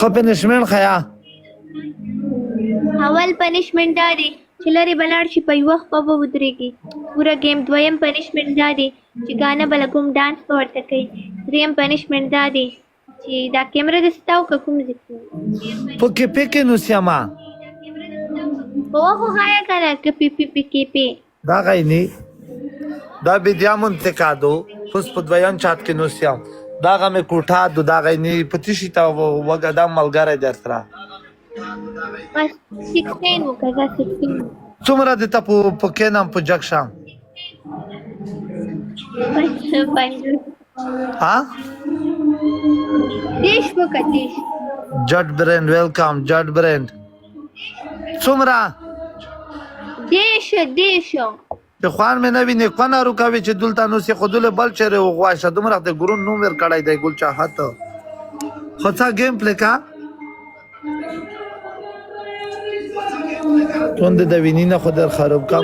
ښه پنشمنټ ښیه. اول پنشمنټ دا دی چې لرې به لاړ شي په یوه خوا به ودرېږي پوره گیم. دویم پنشمنټ دا دی چې ګانه به له کوم ډانس به ورته کوي. دریم پنشمنټ دا دی چې دا کیمره دې ستا وکړه کوم ځای کې پکې پکې نوسیما په وخو ښایه که نه که پی پی پی کې پی دا غینی دا بیدیا منتقادو پس په دویم چات کې نوسیام دا غمه کوټه دو دا غینی پتیشي تا وګه دا ملګری درترا بس 16 وکړه دا 16 څومره د ته په کې نام په جګ شام بس 50 ها دیش وکړه دیش جټ برند ویلکم جټ برند څومره دیش د خوان مې نه ویني کنه روکاوي چې دلته نو سي خودله بل چره غواشه دومره د ګرون نوم ور کړای دی ګل چاهت خو څا گیم پلی کا توند د ویني نه خو در خراب کا